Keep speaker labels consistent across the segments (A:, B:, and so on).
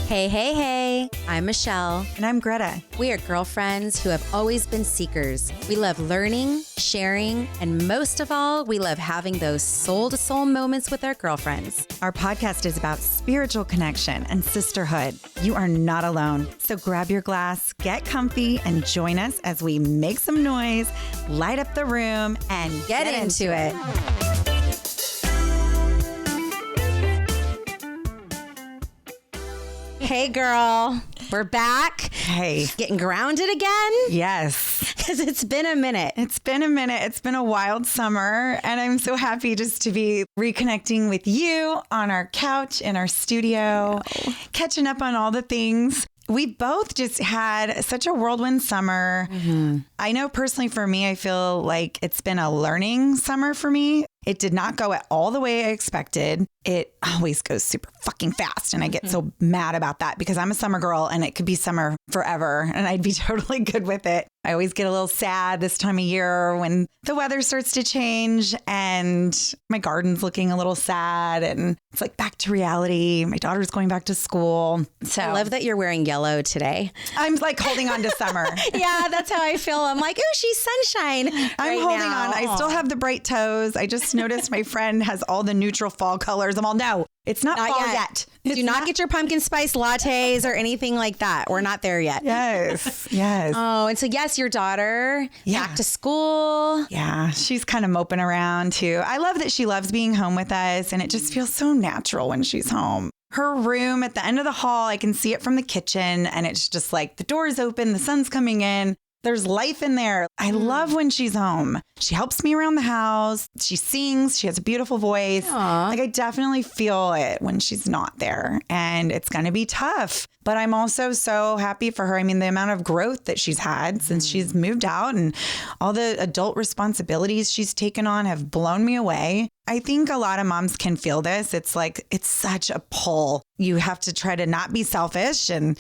A: Hey, hey, hey, I'm Michelle.
B: And I'm Gretta.
A: We are girlfriends who have always been seekers. We love learning, sharing, and most of all, we love having those soul-to-soul moments with our girlfriends.
B: Our podcast is about spiritual connection and sisterhood. You are not alone. So grab your glass, get comfy, and join us as we make some noise, light up the room, and
A: Get into it. Hey, girl. We're back.
B: Hey.
A: Getting grounded again?
B: Yes.
A: Because it's been a minute.
B: It's been a minute. It's been a wild summer. And I'm so happy just to be reconnecting with you on our couch in our studio, catching up on all the things. We both just had such a whirlwind summer. Mm-hmm. I know personally for me, I feel like it's been a learning summer for me. It did not go at all the way I expected. It always goes super fucking fast. And I get so mad about that because I'm a summer girl and it could be summer forever. And I'd be totally good with it. I always get a little sad this time of year when the weather starts to change and my garden's looking a little sad and it's like back to reality. My daughter's going back to school. So
A: I love that you're wearing yellow today.
B: I'm like holding on to summer.
A: Yeah, that's how I feel. I'm like, oh, she's sunshine.
B: I'm holding on. I still have the bright toes. I just noticed my friend has all the neutral fall colors. I'm all, no, it's not fall yet.
A: Do not get your pumpkin spice lattes or anything like that. We're not there yet.
B: Yes. Yes.
A: Oh, and so yes, your daughter back to school.
B: Yeah. She's kind of moping around too. I love that she loves being home with us and it just feels so natural when she's home. Her room at the end of the hall, I can see it from the kitchen and it's just like the door's open, the sun's coming in. There's life in there. I love when she's home. She helps me around the house. She sings. She has a beautiful voice.
A: Aww.
B: Like I definitely feel it when she's not there. And it's going to be tough. But I'm also so happy for her. I mean, the amount of growth that she's had since she's moved out and all the adult responsibilities she's taken on have blown me away. I think a lot of moms can feel this. It's like, it's such a pull. You have to try to not be selfish and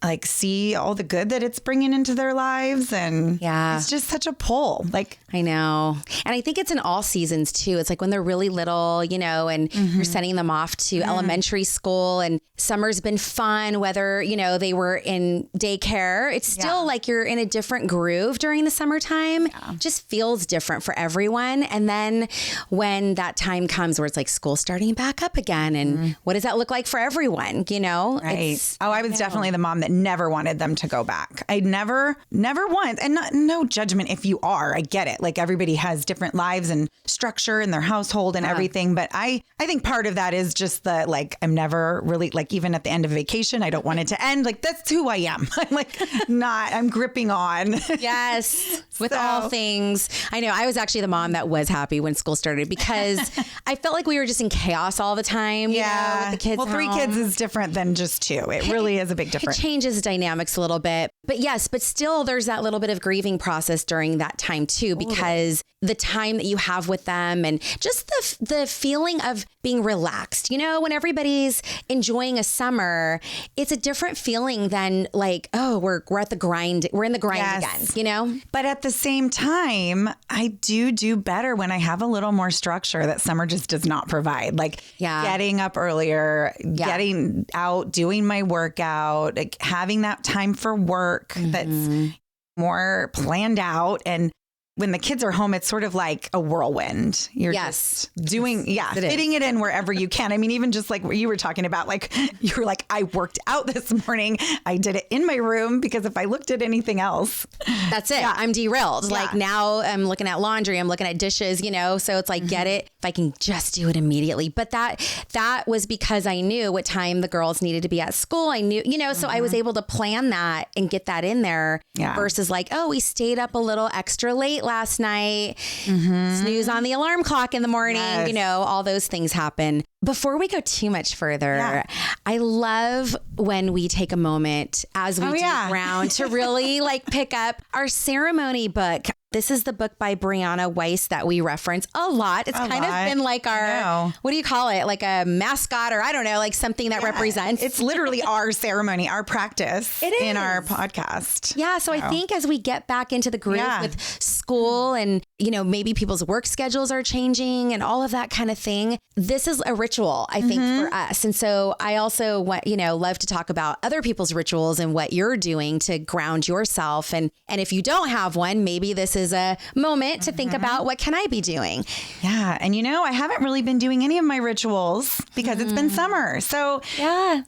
B: like see all the good that it's bringing into their lives. And it's just such a pull. Like,
A: I know. And I think it's in all seasons too. It's like when they're really little, you know, and you're sending them off to elementary school and summer's been fun, whether, you know, they were in daycare. It's still like you're in a different groove during the summertime. Just feels different for everyone. And then when that time comes where it's like school starting back up again and what does that look like for everyone, you know?
B: Right. I was definitely the mom that never wanted them to go back. I never once, and no judgment if you are, I get it. Like everybody has different lives and structure in their household and everything. But I think part of that is just the, like, I'm never really, like, even at the end of vacation, I don't want it to end. Like, that's who I am. I'm like, I'm gripping on.
A: Yes. With all things. I know. I was actually the mom that was happy when school started because I felt like we were just in chaos all the time. You know, with the kids.
B: Well, 3 kids is different than just 2. It really is a big difference.
A: It changes dynamics a little bit. But yes, but still there's that little bit of grieving process during that time too, because the time that you have with them and just the feeling of being relaxed, you know, when everybody's enjoying a summer, it's a different feeling than like, oh, we're at the grind. We're in the grind again, you know?
B: But at the same time, I do better when I have a little more structure that summer just does not provide. Like getting up earlier, getting out, doing my workout, like having that time for work that's more planned out. And when the kids are home, it's sort of like a whirlwind. You're just doing, fitting it in wherever you can. I mean, even just like what you were talking about, like you were like, I worked out this morning. I did it in my room because if I looked at anything else,
A: that's it. I'm derailed. Yeah. Like now I'm looking at laundry, I'm looking at dishes, you know, so it's like, get it. If I can just do it immediately. But that was because I knew what time the girls needed to be at school. I knew, you know, so I was able to plan that and get that in there versus like, oh, we stayed up a little extra late last night, snooze on the alarm clock in the morning, you know, all those things happen. Before we go too much further, I love when we take a moment as we do ground to really like pick up our ceremony book. This is the book by Brianna Weiss that we reference a lot. It's kind of been like our, what do you call it? Like a mascot or I don't know, like something that represents.
B: It's literally our ceremony, our practice in our podcast.
A: Yeah. So I think as we get back into the groove with school and maybe people's work schedules are changing and all of that kind of thing. This is a ritual, I think, for us. And so I also love to talk about other people's rituals and what you're doing to ground yourself. And if you don't have one, maybe this is a moment to think about, what can I be doing?
B: Yeah. And I haven't really been doing any of my rituals because it's been summer. So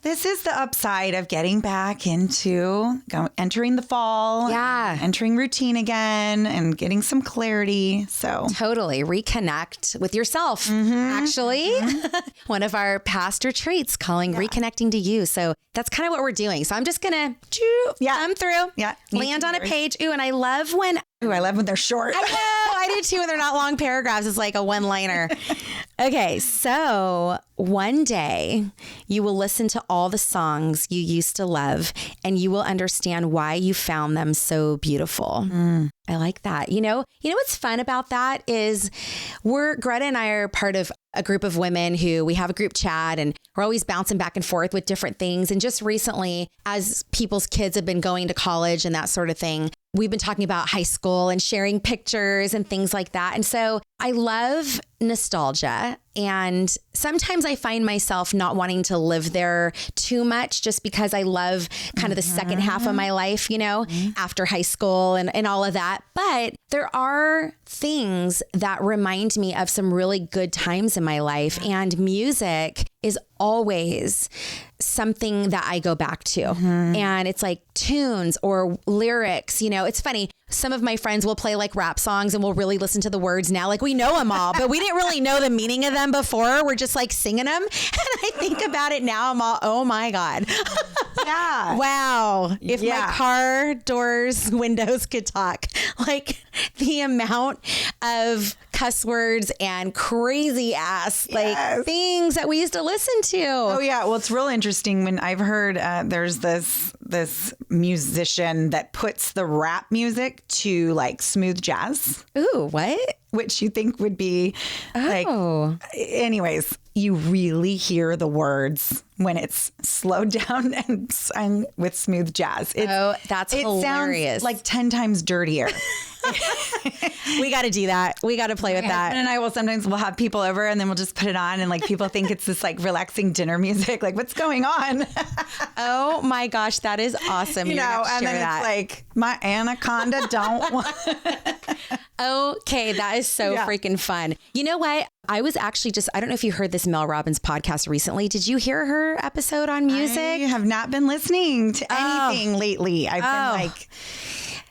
B: this is the upside of getting back into entering the fall, entering routine again and getting some clarity. So
A: totally reconnect with yourself. Actually, one of our past retreats calling reconnecting to you. So that's kind of what we're doing. So I'm just going to come through, land on a page. Ooh, and I love when
B: they're short.
A: I know. I do too. When they're not long paragraphs. It's like a one-liner. Okay. So one day you will listen to all the songs you used to love and you will understand why you found them so beautiful. I like that. You know what's fun about that is Gretta and I are part of a group of women who we have a group chat and we're always bouncing back and forth with different things. And just recently, as people's kids have been going to college and that sort of thing, we've been talking about high school and sharing pictures and things like that. And so I love nostalgia. And sometimes I find myself not wanting to live there too much just because I love kind of the second half of my life, after high school and all of that. But there are things that remind me of some really good times in my life. And music is always something that I go back to. And it's like tunes or lyrics. It's funny. Some of my friends will play like rap songs and we'll really listen to the words now. Like we know them all, but we didn't really know the meaning of them before. We're just like singing them. And I think about it now, I'm all, oh my God.
B: Yeah.
A: Wow. If my car doors, windows could talk, like the amount of cuss words and crazy ass like things that we used to listen to.
B: Oh yeah. Well, it's real interesting when I've heard there's this musician that puts the rap music to like smooth jazz.
A: Ooh, what?
B: Which you think would be like, anyways, you really hear the words when it's slowed down and sung with smooth jazz.
A: That's hilarious.
B: Sounds like 10 times dirtier.
A: We got to do that. We got to play with that.
B: And I will sometimes we'll have people over and then we'll just put it on and like people think it's this like relaxing dinner music. Like what's going on?
A: Oh my gosh, that is awesome.
B: And then it's like my anaconda don't want.
A: Okay, that is so freaking fun. You know what? I was actually I don't know if you heard this Mel Robbins podcast recently. Did you hear her episode on music?
B: I have not been listening to anything lately. I've been like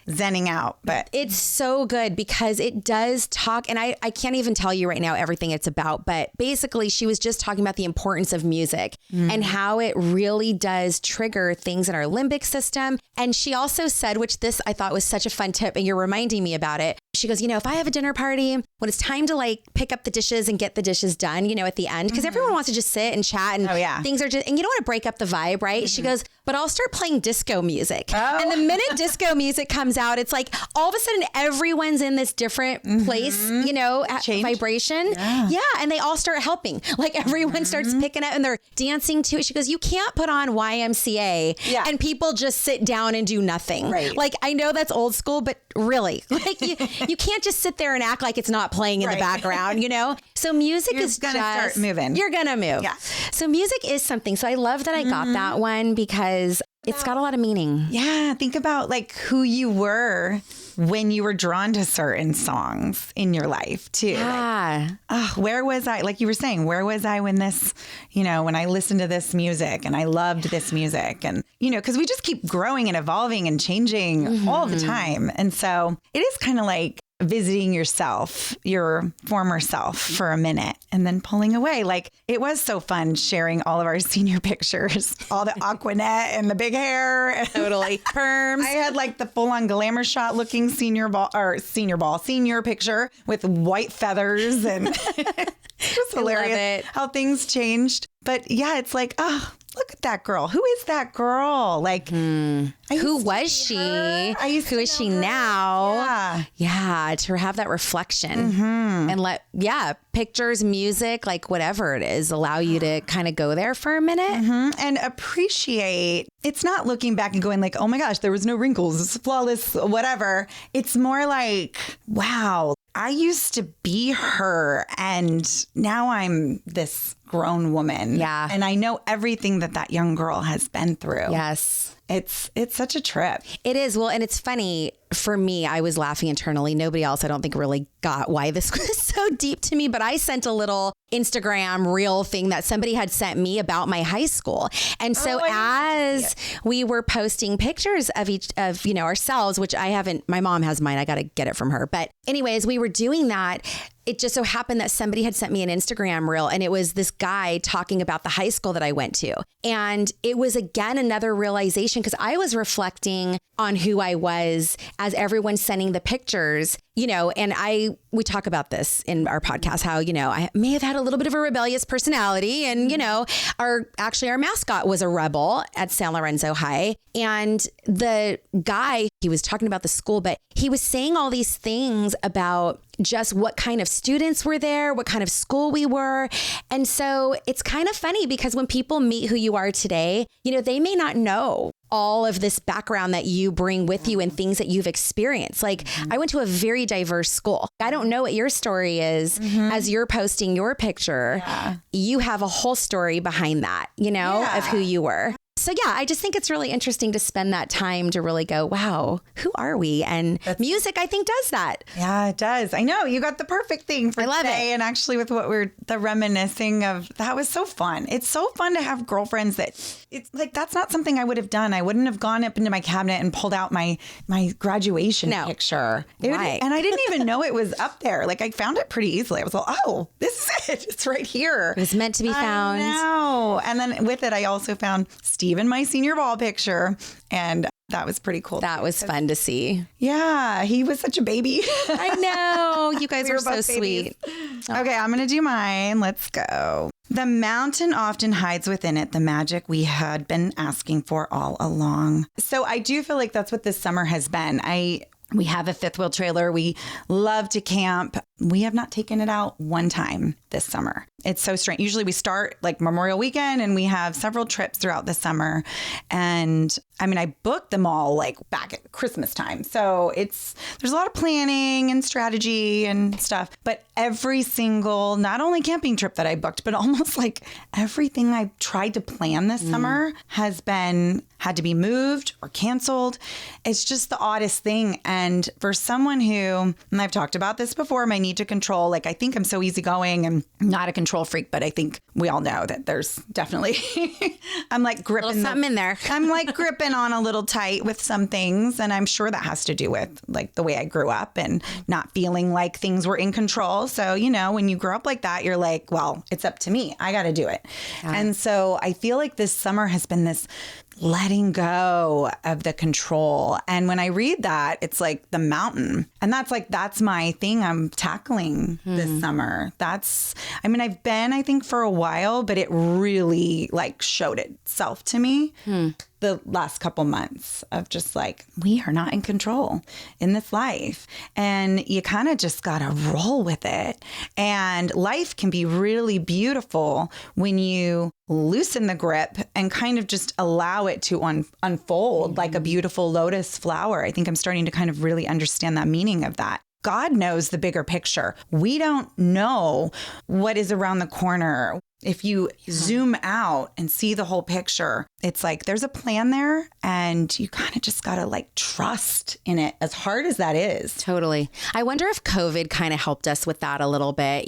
B: zenning out, but
A: it's so good because it does talk, and I can't even tell you right now everything it's about, but basically she was just talking about the importance of music and how it really does trigger things in our limbic system. And she also said, which this I thought was such a fun tip, and you're reminding me about it. She goes, if I have a dinner party, when it's time to like pick up the dishes and get the dishes done, at the end, because everyone wants to just sit and chat and things are just, and you don't want to break up the vibe, right? She goes, but I'll start playing disco music. And the minute disco music comes out, it's like all of a sudden everyone's in this different place, at vibration. Yeah. And they all start helping. Like everyone starts picking up and they're dancing to it. She goes, you can't put on YMCA and people just sit down and do nothing.
B: Right.
A: Like I know that's old school, but really, like you can't just sit there and act like it's not playing in the background, So music is
B: gonna start moving.
A: You're gonna move. Yeah. So music is something. So I love that I got that one because it's got a lot of meaning.
B: Yeah. Think about like who you were when you were drawn to certain songs in your life too.
A: Yeah.
B: Like, where was I? Like you were saying, where was I when this, when I listened to this music and I loved this music and, because we just keep growing and evolving and changing all the time. And so it is kind of like visiting yourself, your former self for a minute and then pulling away. Like it was so fun sharing all of our senior pictures, all the Aquanet and the big hair.
A: Totally. Perms.
B: I had like the full on glamour shot looking senior picture with white feathers and it was hilarious how things changed. But yeah, it's like, look at that girl. Who is that girl? Like,
A: who was she? Who is she now? Yeah. To have that reflection and pictures, music, like whatever it is, allow you to kind of go there for a minute
B: and appreciate. It's not looking back and going like, oh my gosh, there was no wrinkles, it's flawless, whatever. It's more like, wow, I used to be her, and now I'm this grown woman.
A: Yeah.
B: And I know everything that young girl has been through.
A: Yes.
B: It's such a trip.
A: It is. Well, and it's funny for me, I was laughing internally. Nobody else, I don't think, really got why this was so deep to me, but I sent a little Instagram reel thing that somebody had sent me about my high school. And so as we were posting pictures of ourselves, which I haven't, my mom has mine. I got to get it from her. But anyways, we were doing that. It just so happened that somebody had sent me an Instagram reel, and it was this guy talking about the high school that I went to. And it was, again, another realization, because I was reflecting on who I was as everyone's sending the pictures, and we talk about this in our podcast, how, I may have had a little bit of a rebellious personality, and, our mascot was a rebel at San Lorenzo High. And the guy, he was talking about the school, but he was saying all these things about just what kind of students were there, what kind of school we were. And so it's kind of funny, because when people meet who you are today, they may not know all of this background that you bring with you and things that you've experienced. Like, I went to a very diverse school. I don't know what your story is as you're posting your picture. Yeah. You have a whole story behind that, of who you were. So yeah, I just think it's really interesting to spend that time to really go, wow, who are we? And music, I think, does that.
B: Yeah, it does. I know you got the perfect thing for today. And actually, with what the reminiscing of, that was so fun. It's so fun to have girlfriends that it's like, that's not something I would have done. I wouldn't have gone up into my cabinet and pulled out my graduation picture.
A: Right.
B: And I didn't even know it was up there. Like, I found it pretty easily. I was like, oh, this is it. It's right here.
A: It was meant to be found.
B: I know. And then with it, I also found Steve in my senior ball picture, and that was pretty cool.
A: That was fun to see.
B: Yeah, he was such a baby.
A: I know. You guys were so sweet.
B: Okay, I'm going to do mine. Let's go. The mountain often hides within it the magic we had been asking for all along. So I do feel like that's what this summer has been. We have a fifth wheel trailer. We love to camp. We have not taken it out one time this summer. It's so strange. Usually we start like Memorial Weekend, and we have several trips throughout the summer. And I booked them all like back at Christmas time. So there's a lot of planning and strategy and stuff. But every single, not only camping trip that I booked, but almost like everything I tried to plan this summer had to be moved or canceled. It's just the oddest thing. And for someone who, and I've talked about this before, my need to control, like, I think I'm so easygoing and not a control freak, but I think we all know that there's definitely, I'm like gripping
A: something in there.
B: I'm like gripping on a little tight with some things. And I'm sure that has to do with like the way I grew up and not feeling like things were in control. So, when you grow up like that, you're like, well, it's up to me. I got to do it. Yeah. And so I feel like this summer has been this letting go of the control. And when I read that, it's like the mountain. And that's my thing I'm tackling this summer. I've been, I think, for a while, but it really like showed itself to me the last couple months of just like, we are not in control in this life. And you kind of just got to roll with it. And life can be really beautiful when you loosen the grip and kind of just allow it to unfold like a beautiful lotus flower. I think I'm starting to kind of really understand that meaning of that. God knows the bigger picture. We don't know what is around the corner. If you zoom out and see the whole picture, it's like there's a plan there, and you kind of just got to like trust in it, as hard as that is.
A: Totally. I wonder if COVID kind of helped us with that a little bit,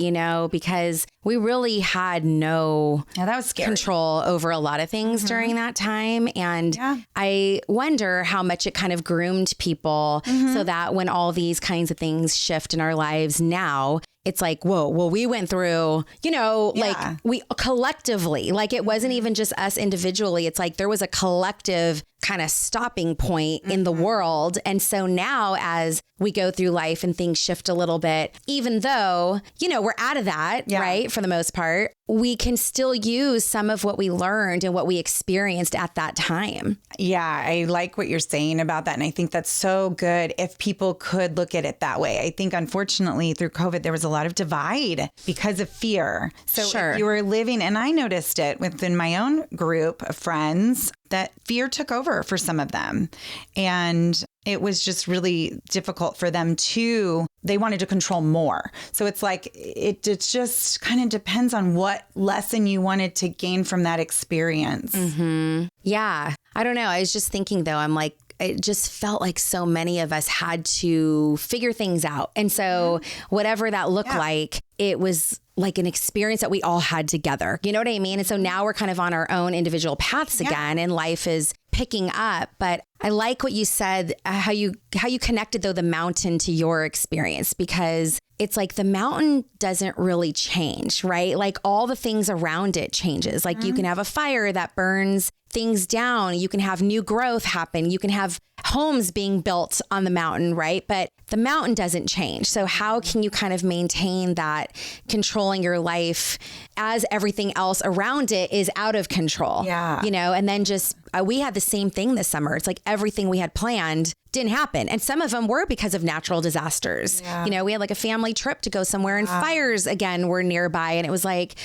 A: because we really had no
B: that was scary.
A: Control over a lot of things during that time. And I wonder how much it kind of groomed people so that when all these kinds of things shift in our lives now, it's like, whoa, well, we went through, like we collectively, like it wasn't even just us individually. It's like there was a collective kind of stopping point in the world. And so now as we go through life and things shift a little bit, even though, we're out of that, right? For the most part, we can still use some of what we learned and what we experienced at that time.
B: Yeah, I like what you're saying about that. And I think that's so good if people could look at it that way. I think, unfortunately, through COVID, there was a lot of divide because of fear. So if you were living, and I noticed it within my own group of friends, that fear took over for some of them. And it was just really difficult for them to they wanted to control more. So it's like, it just kind of depends on what lesson you wanted to gain from that experience.
A: Yeah. I don't know. I was just thinking though, I'm like, it just felt like so many of us had to figure things out. And so whatever that looked like, it was like an experience that we all had together. You know what I mean? And so now we're kind of on our own individual paths again, and life is picking up. But I like what you said, how you connected though the mountain to your experience, because it's like the mountain doesn't really change, right? Like all the things around it changes. Like you can have a fire that burns things down. You can have new growth happen. You can have homes being built on the mountain, right? But the mountain doesn't change. So how can you kind of maintain that controlling your life as everything else around it is out of control?
B: Yeah.
A: You know, and then just, we had the same thing this summer. It's like everything we had planned didn't happen. And some of them were because of natural disasters. Yeah. You know, we had like a family trip to go somewhere and fires again were nearby. And it was like,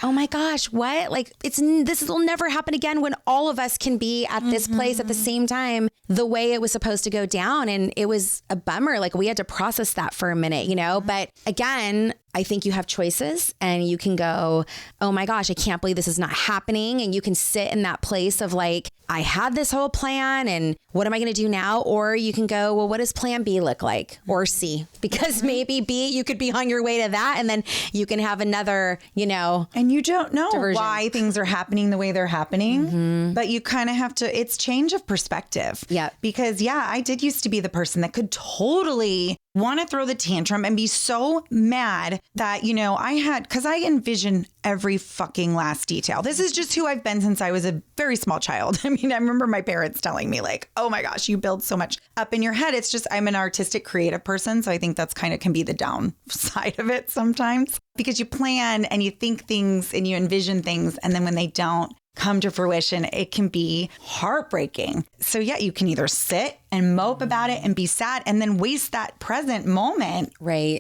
A: oh my gosh, what? Like this will never happen again when all of us can be at this place at the same time, the way it was supposed to go down. And it was a bummer. Like we had to process that for a minute, you know, but again, I think you have choices and you can go, oh my gosh, I can't believe this is not happening. And you can sit in that place of like, I had this whole plan and what am I going to do now? Or you can go, well, what does plan B look like? Or C, because maybe B, you could be on your way to that. And then you can have another, you know.
B: And you don't know
A: diversion.
B: Why things are happening the way they're happening, but you kind of have to, it's change of perspective.
A: Yeah.
B: Because I did used to be the person that could totally want to throw the tantrum and be so mad that, you know, because I envision every fucking last detail. This is just who I've been since I was a very small child. I mean, I remember my parents telling me like, oh my gosh, you build so much up in your head. It's just, I'm an artistic, creative person. So I think that's kind of can be the downside of it sometimes, because you plan and you think things and you envision things. And then when they don't come to fruition, it can be heartbreaking. So you can either sit and mope about it and be sad and then waste that present moment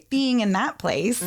B: being in that place.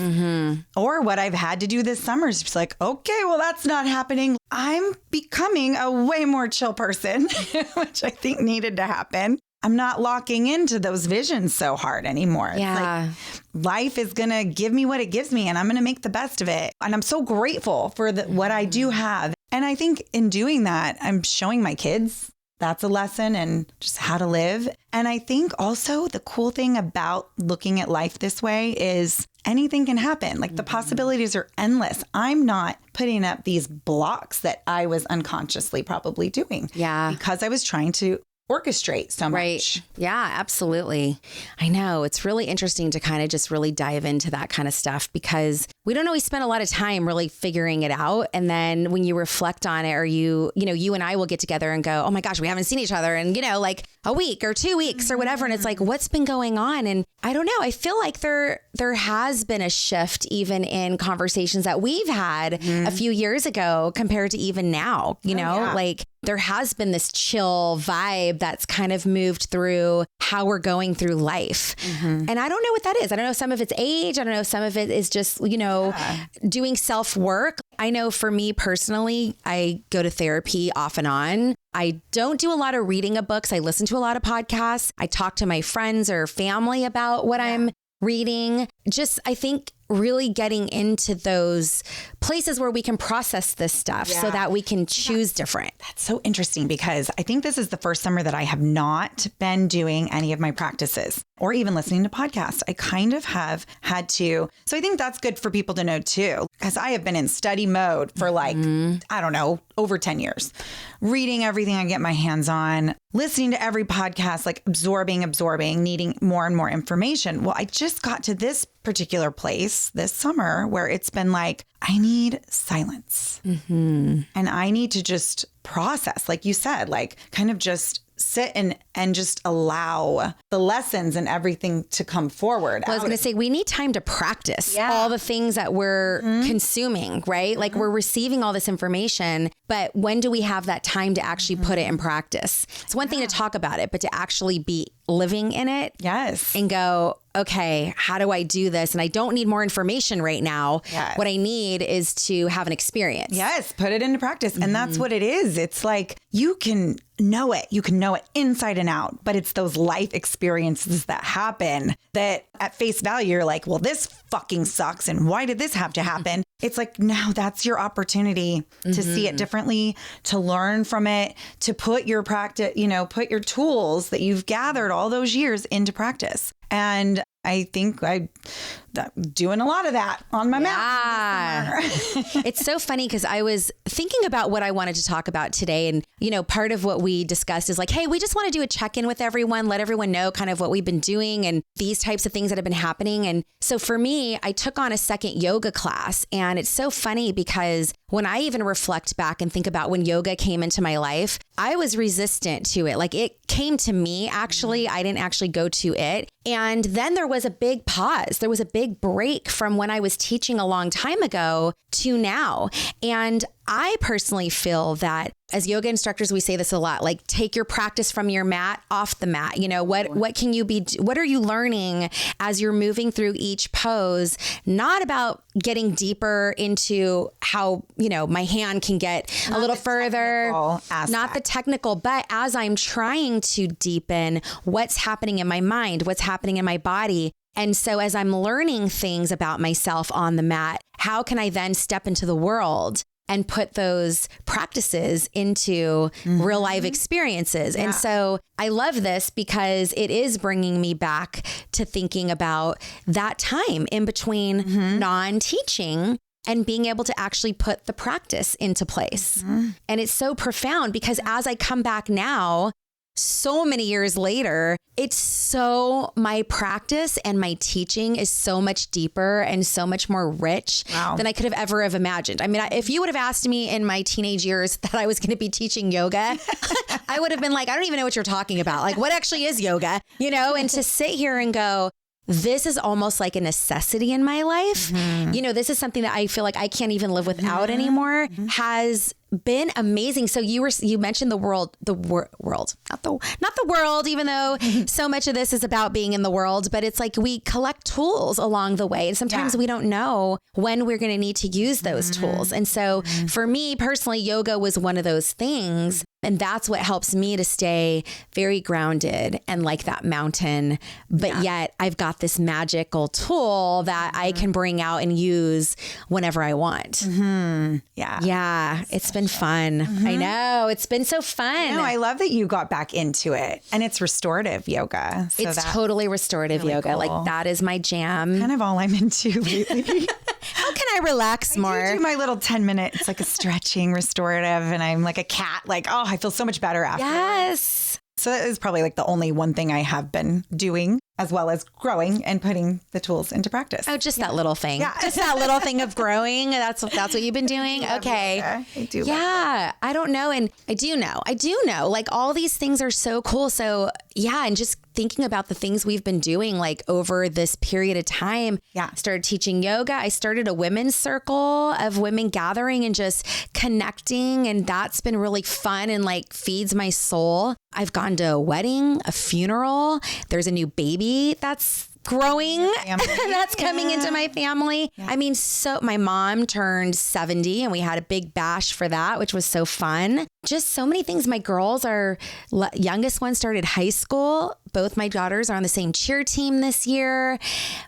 B: Or what I've had to do this summer is just like, okay, well, that's not happening. I'm becoming a way more chill person, which I think needed to happen. I'm not locking into those visions so hard anymore.
A: Yeah.
B: It's like, life is going to give me what it gives me and I'm going to make the best of it. And I'm so grateful for what I do have. And I think in doing that, I'm showing my kids that's a lesson and just how to live. And I think also the cool thing about looking at life this way is anything can happen. Like the possibilities are endless. I'm not putting up these blocks that I was unconsciously probably doing.
A: Yeah.
B: Because I was trying to orchestrate so much.
A: Right. Yeah, absolutely. I know. It's really interesting to kind of just really dive into that kind of stuff because we don't always spend a lot of time really figuring it out. And then when you reflect on it or you and I will get together and go, oh my gosh, we haven't seen each other in, like a week or 2 weeks or whatever. And it's like, what's been going on? And I don't know. I feel like there has been a shift even in conversations that we've had a few years ago compared to even now, like there has been this chill vibe that's kind of moved through how we're going through life. And I don't know what that is. I don't know. Some of it's age. I don't know. Some of it is just, doing self-work. I know for me personally, I go to therapy off and on. I don't do a lot of reading of books. I listen to a lot of podcasts. I talk to my friends or family about what I'm reading. Just, I think really getting into those places where we can process this stuff so that we can choose different.
B: That's so interesting because I think this is the first summer that I have not been doing any of my practices or even listening to podcasts. I kind of have had to. So I think that's good for people to know too, because I have been in study mode for I don't know, over 10 years, reading everything I get my hands on, listening to every podcast, like absorbing, needing more and more information. Well, I just got to this particular place this summer where it's been like, I need silence and I need to just process, like you said, like kind of just sit and just allow the lessons and everything to come forward.
A: Well, I was going to say, we need time to practice all the things that we're consuming, right? Like we're receiving all this information, but when do we have that time to actually put it in practice? It's one thing to talk about it, but to actually be living in it.
B: Yes.
A: And go, okay, how do I do this? And I don't need more information right now.
B: Yes.
A: What I need is to have an experience.
B: Yes, put it into practice. And that's what it is. It's like you can know it. You can know it inside and out, but it's those life experiences that happen that at face value, you're like, well, this fucking sucks. And why did this have to happen? It's like, now that's your opportunity to see it differently, to learn from it, to put your practice, put your tools that you've gathered all those years into practice. And I think I'm doing a lot of that on my mat.
A: It's so funny because I was thinking about what I wanted to talk about today. And, part of what we discussed is like, hey, we just want to do a check-in with everyone, let everyone know kind of what we've been doing and these types of things that have been happening. And so for me, I took on a second yoga class. And it's so funny because when I even reflect back and think about when yoga came into my life, I was resistant to it. Like it came to me, actually. I didn't actually go to it. And then there was a big pause. There was a big break from when I was teaching a long time ago to now. And I personally feel that as yoga instructors, we say this a lot, like take your practice from your mat off the mat. What can you be, what are you learning as you're moving through each pose? Not about getting deeper into how, my hand can get a little further, not the technical, but as I'm trying to deepen what's happening in my mind, what's happening in my body. And so as I'm learning things about myself on the mat, how can I then step into the world and put those practices into real life experiences? Yeah. And so I love this because it is bringing me back to thinking about that time in between non-teaching and being able to actually put the practice into place. And it's so profound because as I come back now, so many years later, my practice and my teaching is so much deeper and so much more rich than I could have ever have imagined. I mean, if you would have asked me in my teenage years that I was going to be teaching yoga, I would have been like, I don't even know what you're talking about. Like, what actually is yoga? And to sit here and go, this is almost like a necessity in my life. This is something that I feel like I can't even live without anymore, has been amazing. So you mentioned the world, not the world, even though so much of this is about being in the world, but it's like we collect tools along the way. And sometimes we don't know when we're going to need to use those tools. And so for me personally, yoga was one of those things. And that's what helps me to stay very grounded and like that mountain. But yet I've got this magical tool that I can bring out and use whenever I want. Yeah. It's been fun. I know. It's been so fun.
B: No, I love that you got back into it. And it's restorative yoga.
A: So it's totally restorative really yoga. Cool. Like that is my jam.
B: Kind of all I'm into lately.
A: How can I relax more?
B: I do my little 10 minutes, like a stretching restorative. And I'm like a cat, like, oh, I feel so much better after.
A: Yes.
B: So that is probably like the only one thing I have been doing, as well as growing and putting the tools into practice.
A: Oh, just that little thing. Yeah. Just that little thing of growing. That's what you've been doing. Okay.
B: I do.
A: Yeah. I don't know. And I do know. Like all these things are so cool. So yeah. And just thinking about the things we've been doing like over this period of time. Yeah. I started teaching yoga. I started a women's circle of women gathering and just connecting. And that's been really fun and like feeds my soul. I've gone to a wedding, a funeral. There's a new baby that's growing that's coming into my family. Yeah. I mean, so my mom turned 70 and we had a big bash for that, which was so fun. Just so many things. My girls youngest one started high school. Both my daughters are on the same cheer team this year.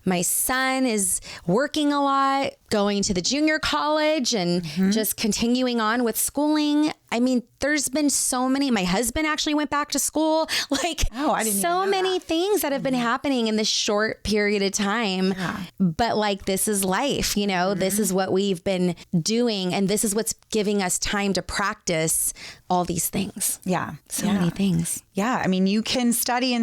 A: My son is working a lot, going to the junior college and just continuing on with schooling. I mean, there's been so many. My husband actually went back to school. Like so many things that have been happening in this short period of time. Yeah. But like, this is life, this is what we've been doing. And this is what's giving us time to practice all these things.
B: Yeah.
A: So many things.
B: Yeah. I mean, you can study,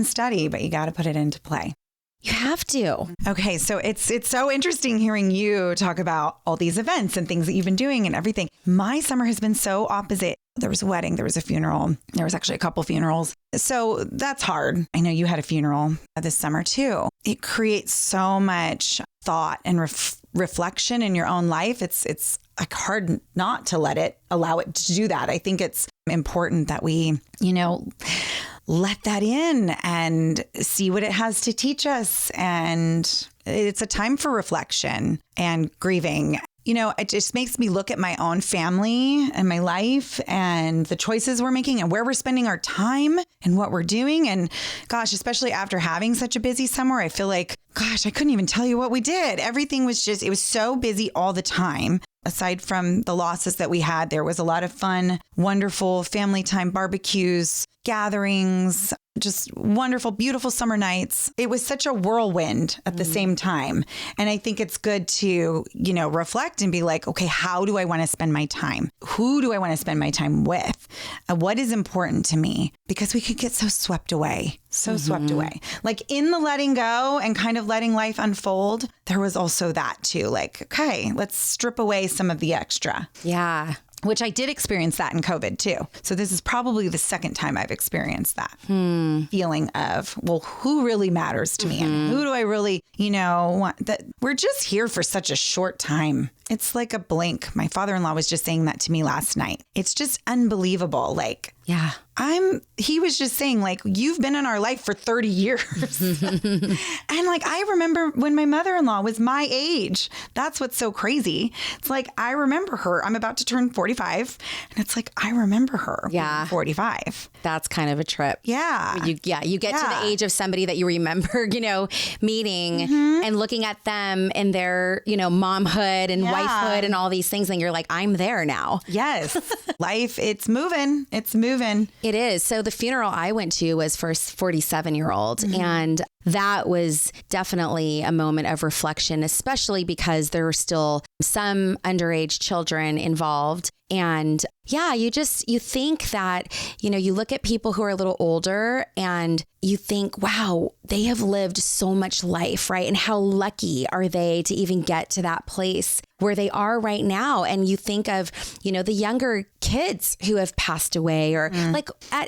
B: but you got to put it into play.
A: You have to.
B: Okay. So it's so interesting hearing you talk about all these events and things that you've been doing and everything. My summer has been so opposite. There was a wedding. There was a funeral. There was actually a couple funerals. So that's hard. I know you had a funeral this summer too. It creates so much thought and reflection in your own life. It's like hard not to allow it to do that. I think it's important that we, let that in and see what it has to teach us. And it's a time for reflection and grieving. You know, it just makes me look at my own family and my life and the choices we're making and where we're spending our time and what we're doing. And gosh, especially after having such a busy summer, I feel like, gosh, I couldn't even tell you what we did. Everything was just, it was so busy all the time. Aside from the losses that we had, there was a lot of fun, wonderful family time barbecues, gatherings, just wonderful, beautiful summer nights. It was such a whirlwind at the same time. And I think it's good to, you know, reflect and be like, okay, how do I want to spend my time? Who do I want to spend my time with? What is important to me? Because we could get so swept away, swept away. Like in the letting go and kind of letting life unfold, there was also that too. Like, okay, let's strip away some of the extra.
A: Yeah.
B: Which I did experience that in COVID too. So this is probably the second time I've experienced that feeling of, well, who really matters to me? And who do I really, you know, want? That we're just here for such a short time. It's like a blink. My father-in-law was just saying that to me last night. It's just unbelievable. Like,
A: yeah.
B: He was just saying, like, you've been in our life for 30 years. And like, I remember when my mother-in-law was my age. That's what's so crazy. It's like, I remember her. I'm about to turn 45. And it's like, I remember her.
A: Yeah.
B: 45.
A: That's kind of a trip.
B: Yeah.
A: You get to the age of somebody that you remember, you know, meeting and looking at them and their, you know, momhood and wifehood and all these things. And you're like, I'm there now.
B: Yes. Life, it's moving. It's moving.
A: It is. So the funeral I went to was for a 47-year-old. And that was definitely a moment of reflection, especially because there were still some underage children involved. And yeah, you think that, you know, you look at people who are a little older and you think, wow, they have lived so much life, right? And how lucky are they to even get to that place where they are right now? And you think of, you know, the younger kids who have passed away or like I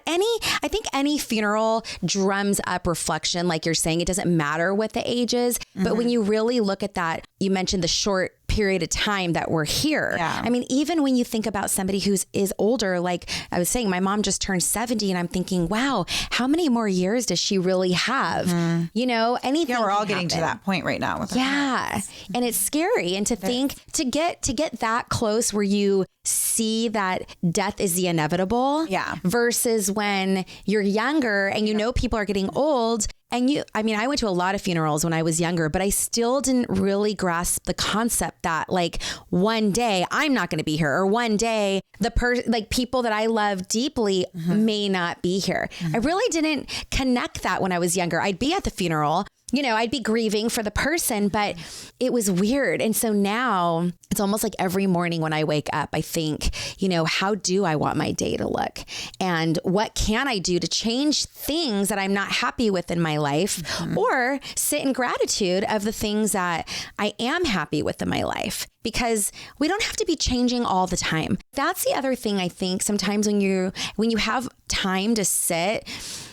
A: think any funeral drums up reflection. Like you're saying, it doesn't matter what the age is, but when you really look at that, you mentioned the short period of time that we're here. Yeah. I mean, even when you think about somebody who is older, like I was saying, my mom just turned 70 and I'm thinking, wow, how many more years does she really have? You know, anything.
B: Yeah, we're all getting to that point right now. With
A: and it's scary. And to think, to get that close where you see that death is the inevitable versus when you're younger and you know people are getting old. And I went to a lot of funerals when I was younger, but I still didn't really grasp the concept that like one day I'm not going to be here, or one day like people that I love deeply may not be here. I really didn't connect that when I was younger. I'd be at the funeral, you know, I'd be grieving for the person, but it was weird. And so now it's almost like every morning when I wake up, I think, you know, how do I want my day to look? And what can I do to change things that I'm not happy with in my life, or sit in gratitude of the things that I am happy with in my life? Because we don't have to be changing all the time. That's the other thing I think sometimes when you have time to sit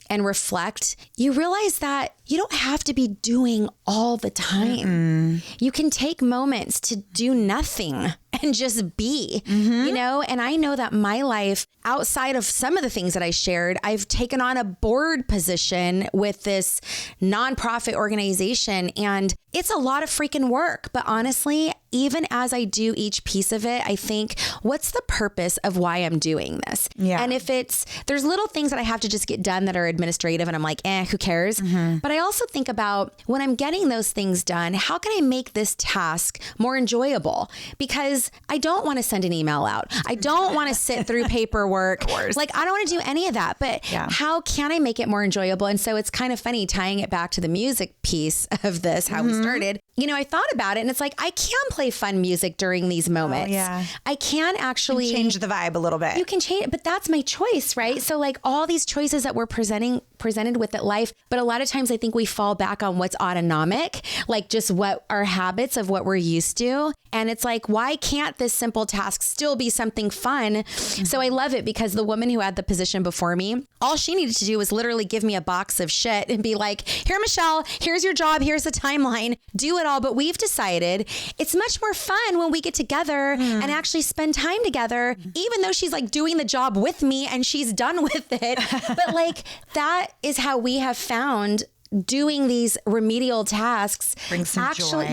A: and reflect, you realize that you don't have to be doing all the time. You can take moments to do nothing and just be, you know? And I know that my life, outside of some of the things that I shared, I've taken on a board position with this nonprofit organization, and it's a lot of freaking work. But honestly, even as I do each piece of it, I think, what's the purpose of why I'm doing this? Yeah. And if there's little things that I have to just get done that are administrative and I'm like, who cares? But I also think about when I'm getting those things done, how can I make this task more enjoyable? Because I don't want to send an email out. I don't want to sit through paperwork. Like, I don't want to do any of that, but how can I make it more enjoyable? And so it's kind of funny tying it back to the music piece of this, how we started. You know, I thought about it and it's like, I can play fun music during these moments. I can actually
B: change the vibe a little bit.
A: You can change it, but that's my choice, right? So like all these choices that we're presented with at life, but a lot of times I think we fall back on what's autonomic, like just what our habits of what we're used to. And it's like, why can't this simple task still be something fun? So I love it because the woman who had the position before me, all she needed to do was literally give me a box of shit and be like, here, Michelle, here's your job. Here's the timeline. Do it all. But we've decided it's much more fun when we get together and actually spend time together, even though she's like doing the job with me and she's done with it. But like, that is how we have found doing these remedial tasks
B: brings some joy.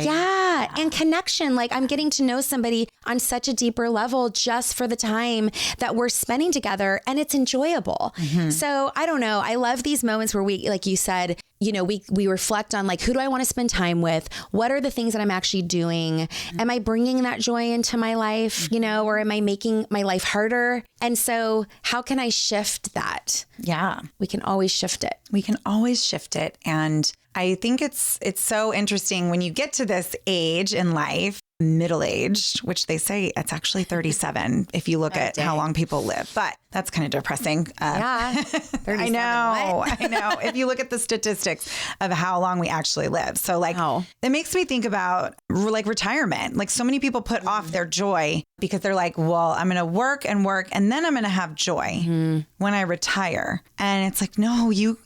A: And connection. Like, I'm getting to know somebody on such a deeper level just for the time that we're spending together, and it's enjoyable. So I don't know. I love these moments where we, like you said, you know, we reflect on like, who do I want to spend time with? What are the things that I'm actually doing? Am I bringing that joy into my life, you know, or am I making my life harder? And so how can I shift that?
B: Yeah.
A: We can always shift it.
B: We can always shift it. And I think it's so interesting when you get to this age in life, middle-aged, which they say it's actually 37 if you look at how long people live. But that's kind of depressing.
A: Yeah.
B: I know. If you look at the statistics of how long we actually live. So like, it makes me think about like retirement. Like so many people put off their joy because they're like, well, I'm going to work and then I'm going to have joy when I retire. And it's like, no, you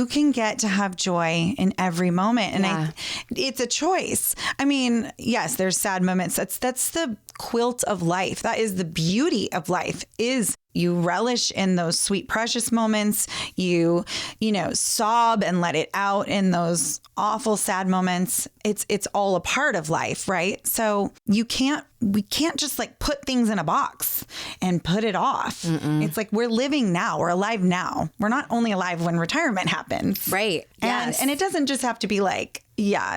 B: can get to have joy in every moment. And it's a choice. I mean, yes, there's sad moments. That's the quilt of life. That is the beauty of life, is you relish in those sweet, precious moments. You know, sob and let it out in those awful, sad moments. It's all a part of life, right? So we can't just like put things in a box and put it off. It's like, we're living now. We're alive now. We're not only alive when retirement happens.
A: Right.
B: And it doesn't just have to be like,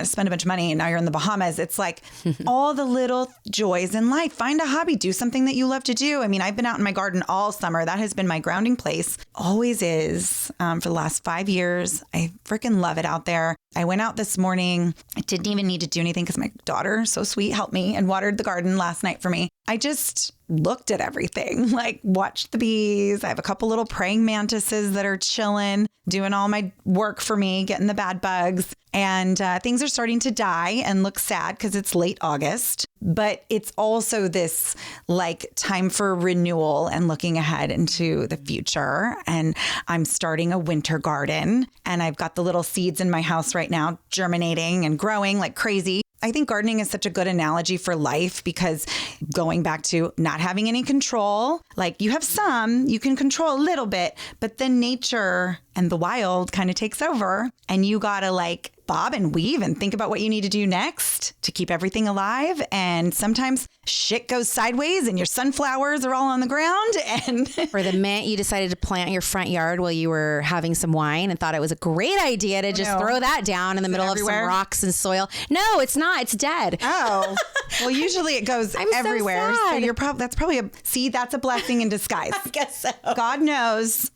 B: spend a bunch of money and now you're in the Bahamas. It's like all the little joys in life. Find a hobby, do something that you love to do. I mean, I've been out in my garden all summer. That has been my grounding place. Always is for the last 5 years. I freaking love it out there. I went out this morning. I didn't even need to do anything because my daughter, so sweet, helped me and watered the garden last night for me. I just looked at everything, like watched the bees. I have a couple little praying mantises that are chilling, doing all my work for me, getting the bad bugs. And things are starting to die and look sad because it's late August. But it's also this like time for renewal and looking ahead into the future. And I'm starting a winter garden and I've got the little seeds in my house right now germinating and growing like crazy. I think gardening is such a good analogy for life because going back to not having any control, like you have some, you can control a little bit, but then nature and the wild kind of takes over and you got to like bob and weave and think about what you need to do next to keep everything alive. And sometimes shit goes sideways and your sunflowers are all on the ground. And
A: or the mint you decided to plant in your front yard while you were having some wine and thought it was a great idea to just throw that down in the middle of some rocks and soil. No, it's not. It's dead.
B: Oh, well, usually it goes everywhere. So you're that's probably that's a blessing in disguise.
A: I guess so.
B: God knows.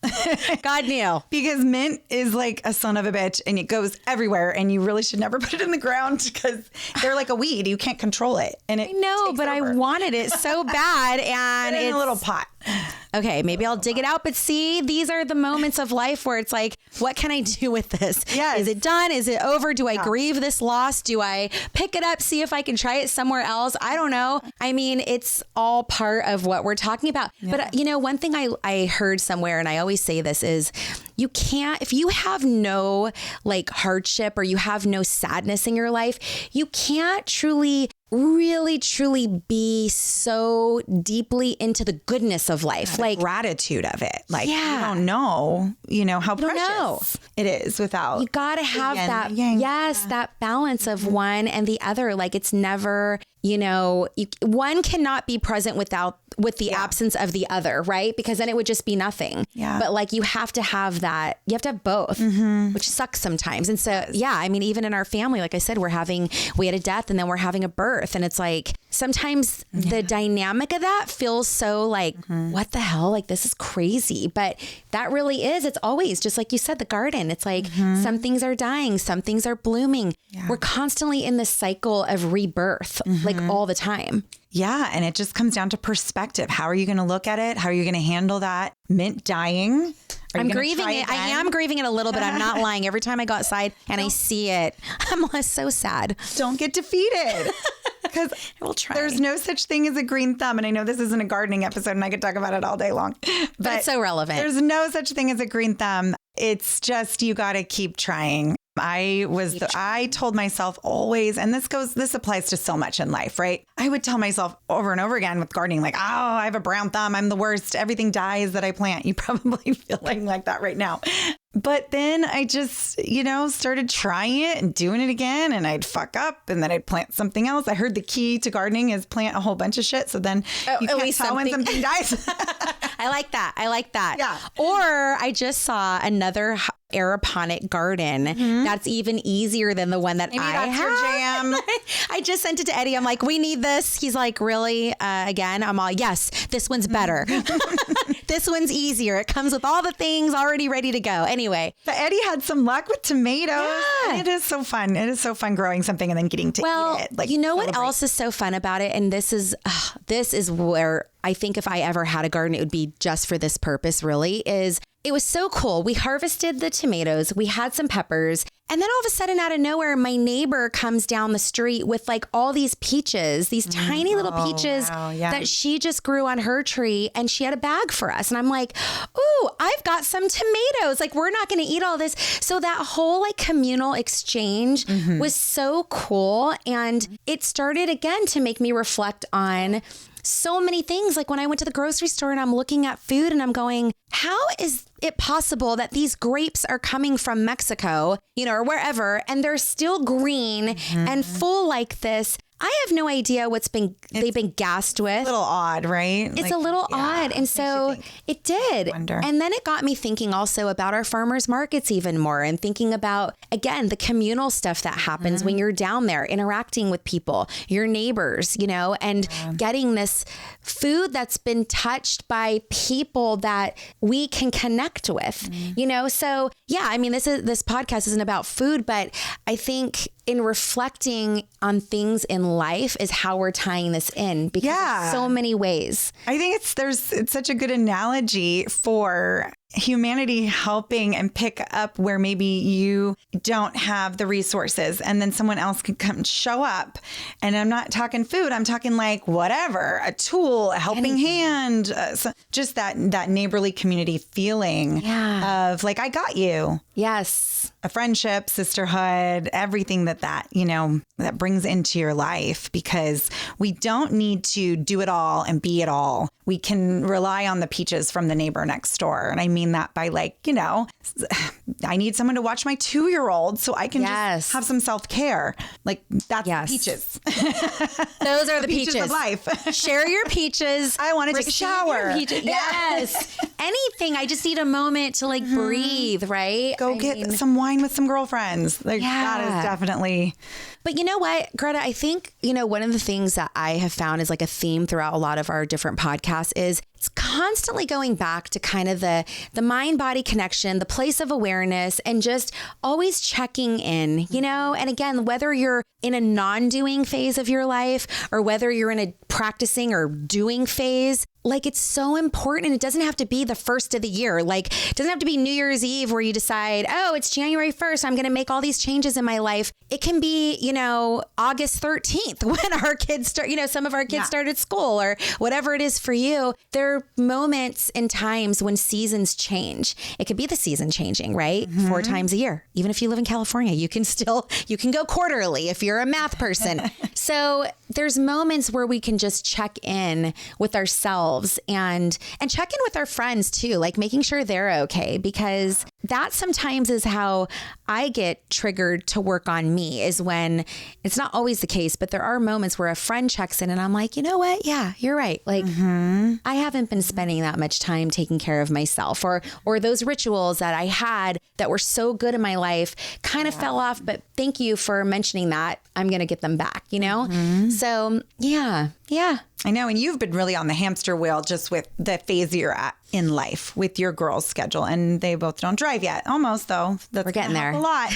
A: God knew.
B: Because mint is like a son of a bitch and it goes everywhere. And you really should never put it in the ground because they're like a weed. You can't control it. And
A: I know, but I wanted it so bad. And
B: it's in a little pot.
A: Okay, maybe I'll dig it out. But see, these are the moments of life where it's like, what can I do with this?
B: Yes.
A: Is it done? Is it over? Do I grieve this loss? Do I pick it up, see if I can try it somewhere else? I don't know. I mean, it's all part of what we're talking about. Yeah. But, you know, one thing I heard somewhere, and I always say this, is you can't, if you have no like hardship or you have no sadness in your life, you can't really truly be so deeply into the goodness of life,
B: the
A: like
B: gratitude of it. Like you don't know, how precious it is without.
A: You got to have that. Yes, that balance of one and the other. Like it's never, one cannot be present with the absence of the other, right? Because then it would just be nothing.
B: Yeah.
A: But like you have to have that. You have to have both, which sucks sometimes. And so, I mean, even in our family, like I said, we had a death and then we're having a birth. And it's like, sometimes the dynamic of that feels so like, what the hell? Like, this is crazy. But that really is, it's always just like you said, the garden. It's like some things are dying, some things are blooming. Yeah. We're constantly in this cycle of rebirth, like all the time.
B: Yeah. And it just comes down to perspective. How are you going to look at it? How are you going to handle that mint dying?
A: I'm grieving it. I am grieving it a little bit. I'm not lying. Every time I go outside and I see it, I'm so sad.
B: Don't get defeated. Because
A: we'll try.
B: There's no such thing as a green thumb. And I know this isn't a gardening episode and I could talk about it all day long.
A: But it's so relevant.
B: There's no such thing as a green thumb. It's just you got to keep trying. I told myself always, and this applies to so much in life, right? I would tell myself over and over again with gardening, like, oh, I have a brown thumb. I'm the worst. Everything dies that I plant. You probably feeling like that right now. But then I just, started trying it and doing it again, and I'd fuck up and then I'd plant something else. I heard the key to gardening is plant a whole bunch of shit. So then you can't tell when something dies.
A: I like that.
B: Yeah.
A: Or I just saw another aeroponic garden that's even easier than the one that I have.
B: Your jam.
A: I just sent it to Eddie. I'm like, we need this. He's like, really? Again? I'm all, yes, this one's better. This one's easier. It comes with all the things already ready to go. Anyway.
B: But Eddie had some luck with tomatoes.
A: Yeah.
B: And it is so fun. It is so fun growing something and then getting to eat it.
A: Like, you know what else is so fun about it? And this is where I think if I ever had a garden, it would be just for this purpose, really, is it was so cool. We harvested the tomatoes. We had some peppers. And then all of a sudden, out of nowhere, my neighbor comes down the street with like all these peaches, these tiny little peaches that she just grew on her tree. And she had a bag for us. And I'm like, ooh, I've got some tomatoes. Like, we're not going to eat all this. So that whole like communal exchange was so cool. And it started again to make me reflect on so many things. Like when I went to the grocery store and I'm looking at food and I'm going, how is it possible that these grapes are coming from Mexico, or wherever, and they're still green and full like this? I have no idea they've been gassed with.
B: A little odd, right?
A: It's a little odd. And so it did.
B: Wonder.
A: And then it got me thinking also about our farmers markets even more and thinking about, again, the communal stuff that happens when you're down there interacting with people, your neighbors, and getting this food that's been touched by people that we can connect with, So yeah, I mean, this podcast isn't about food, but I think in reflecting on things in life is how we're tying this in because in so many ways.
B: I think it's such a good analogy for humanity helping and pick up where maybe you don't have the resources and then someone else can come show up. And I'm not talking food. I'm talking like whatever, a tool, a helping hand, just that neighborly community feeling of like, I got you.
A: Yes.
B: A friendship, sisterhood, everything that brings into your life, because we don't need to do it all and be it all. We can rely on the peaches from the neighbor next door. And I mean that by like, I need someone to watch my 2-year-old so I can just have some self-care. Like that's peaches.
A: Those are the
B: peaches of life.
A: Share your peaches.
B: I want to take a shower.
A: Yes. Anything. I just need a moment to like breathe, right?
B: Go get some wine with some girlfriends. Like that is definitely.
A: But you know what, Greta, I think, one of the things that I have found is like a theme throughout a lot of our different podcasts is it's constantly going back to kind of the mind-body connection, the place of awareness, and just always checking in, And again, whether you're in a non-doing phase of your life or whether you're in a practicing or doing phase, like it's so important. It doesn't have to be the first of the year. Like it doesn't have to be New Year's Eve where you decide, oh, it's January 1st. I'm going to make all these changes in my life. It can be, August 13th when our kids start, some of our kids started school or whatever it is for you. There are moments and times when seasons change. It could be the season changing, right? 4 times a year. Even if you live in California, you can go quarterly if you're a math person. So there's moments where we can just check in with ourselves and check in with our friends too, like making sure they're okay, because that sometimes is how I get triggered to work on me, is when it's not always the case, but there are moments where a friend checks in and I'm like, you know what? Yeah, you're right. Like I haven't been spending that much time taking care of myself, or those rituals that I had that were so good in my life kind of fell off, but thank you for mentioning that. I'm going to get them back, So yeah.
B: I know. And you've been really on the hamster wheel just with the phase you're at in life with your girls' schedule. And they both don't drive yet. Almost, though.
A: We're getting there.
B: A lot.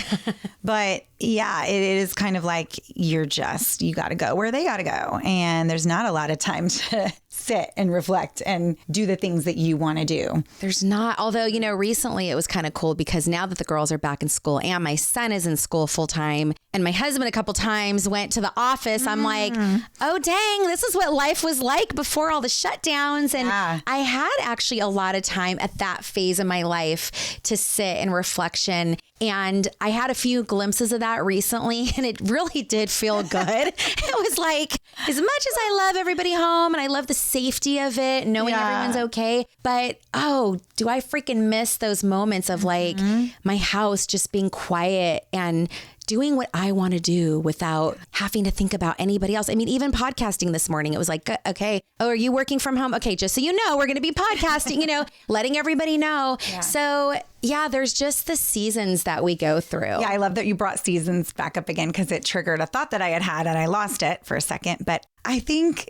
B: But yeah, it is kind of like you got to go where they got to go. And there's not a lot of time to sit and reflect and do the things that you want to do.
A: There's not, although, recently it was kind of cool because now that the girls are back in school and my son is in school full time and my husband a couple times went to the office, I'm like, oh, dang, this is what life was like before all the shutdowns. And I had actually a lot of time at that phase of my life to sit in reflection. And I had a few glimpses of that recently, and it really did feel good. It was like, as much as I love everybody home and I love the safety of it, knowing everyone's okay, but do I freaking miss those moments of like my house just being quiet and doing what I want to do without having to think about anybody else. I mean, even podcasting this morning, it was like, okay, are you working from home? Okay, just so you know, we're going to be podcasting, letting everybody know. Yeah. So there's just the seasons that we go through.
B: Yeah, I love that you brought seasons back up again because it triggered a thought that I had and I lost it for a second. But I think...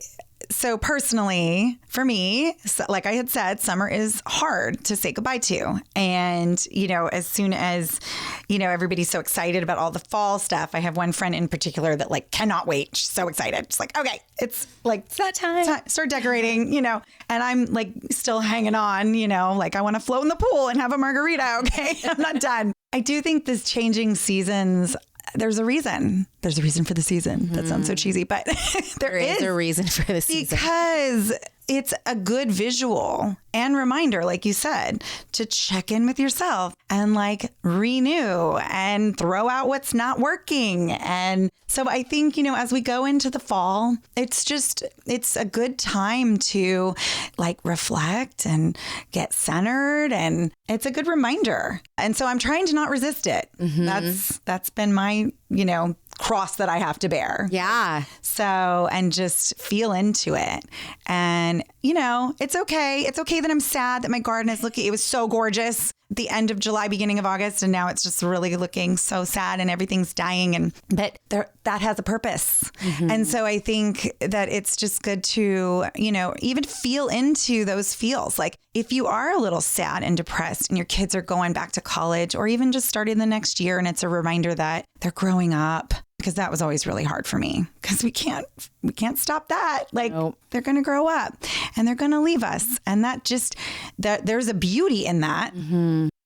B: So personally, for me, like I had said, summer is hard to say goodbye to. And, as soon as, everybody's so excited about all the fall stuff. I have one friend in particular that like cannot wait. She's so excited. She's like, okay, it's like
A: it's that time.
B: Start decorating, and I'm like still hanging on, like I want to float in the pool and have a margarita. Okay, I'm not done. I do think this changing seasons, there's a reason. There's a reason for the season. That sounds so cheesy, but there is
A: a reason for the season.
B: Because it's a good visual and reminder, like you said, to check in with yourself and like renew and throw out what's not working. And so I think, as we go into the fall, it's a good time to like reflect and get centered. And it's a good reminder. And so I'm trying to not resist it. That's been my, cross that I have to bear.
A: Yeah.
B: So, and just feel into it. And, it's okay. It's okay that I'm sad that my garden is it was so gorgeous at the end of July, beginning of August. And now it's just really looking so sad and everything's dying. But that has a purpose. And so I think that it's just good to, even feel into those feels. Like if you are a little sad and depressed and your kids are going back to college or even just starting the next year, and it's a reminder that they're growing up. Because that was always really hard for me because we can't stop that. Like They're going to grow up and they're going to leave us. And there's a beauty in that,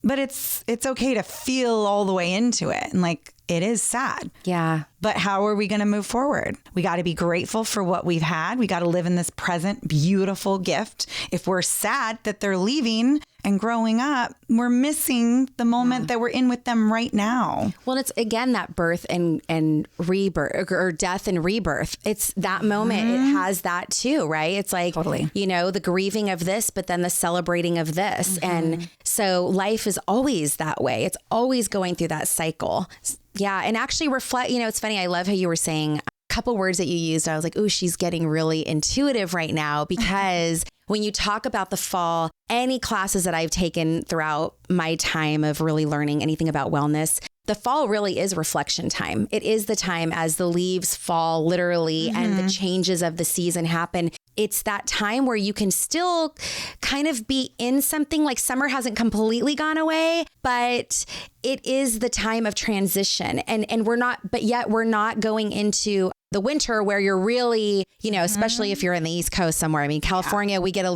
B: but it's okay to feel all the way into it. And like, it is sad.
A: Yeah.
B: But how are we going to move forward? We got to be grateful for what we've had. We got to live in this present, beautiful gift. If we're sad that they're leaving and growing up, we're missing the moment that we're in with them right now.
A: Well, it's again that birth and rebirth or death and rebirth. It's that moment. It has that too, right? It's like,
B: totally.
A: The grieving of this, but then the celebrating of this. And so life is always that way. It's always going through that cycle. Yeah. And actually reflect, it's funny. I love how you were saying a couple words that you used. I was like, ooh, she's getting really intuitive right now because when you talk about the fall, any classes that I've taken throughout my time of really learning anything about wellness, the fall really is reflection time. It is the time as the leaves fall literally and the changes of the season happen. It's that time where you can still kind of be in something like summer hasn't completely gone away, but it is the time of transition. And we're not going into the winter where you're really, especially if you're in the East Coast somewhere. I mean, California, we get the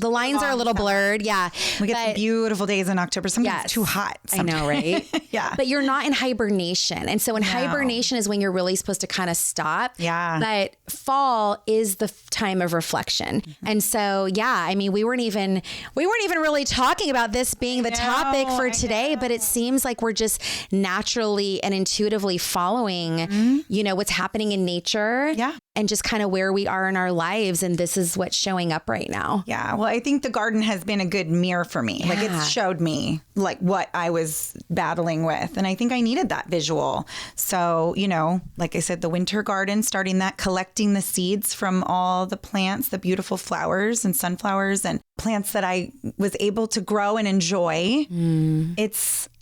A: lines are a little blurred. Yeah.
B: We get some beautiful days in October. Sometimes it's too hot.
A: Sometimes. I know, right?
B: Yeah.
A: But you're not in hibernation. And so in hibernation is when you're really supposed to kind of stop.
B: Yeah.
A: But fall is the time of reflection. And so, I mean, we weren't even really talking about this being the topic for today, but it seems like we're just naturally and intuitively following, what's happening in nature and just kind of where we are in our lives. And this is what's showing up right now.
B: Yeah. Well, I think the garden has been a good mirror for me. Like it showed me like what I was battling with. And I think I needed that visual. So, like I said, the winter garden, starting that, collecting the seeds from all the plants, the beautiful flowers and sunflowers and plants that I was able to grow and enjoy.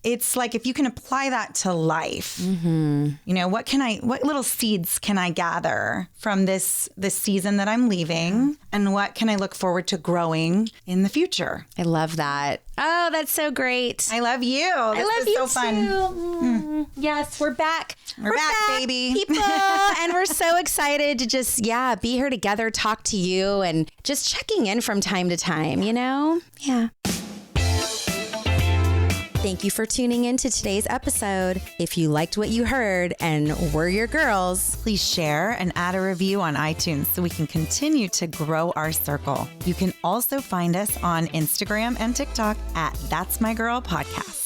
B: it's like, if you can apply that to life, you know, what little seeds can I gather from this season that I'm leaving, and what can I look forward to growing in the future?
A: I love that. Oh, that's so great.
B: I love you.
A: I love you
B: so fun.
A: too. Yes, we're back.
B: We're back, baby.
A: People. And we're so excited to just, be here together, talk to you, and just checking in from time to time, you know? Yeah. Thank you for tuning in to today's episode. If you liked what you heard and we're your girls,
B: please share and add a review on iTunes so we can continue to grow our circle. You can also find us on Instagram and TikTok at That's My Girl Podcast.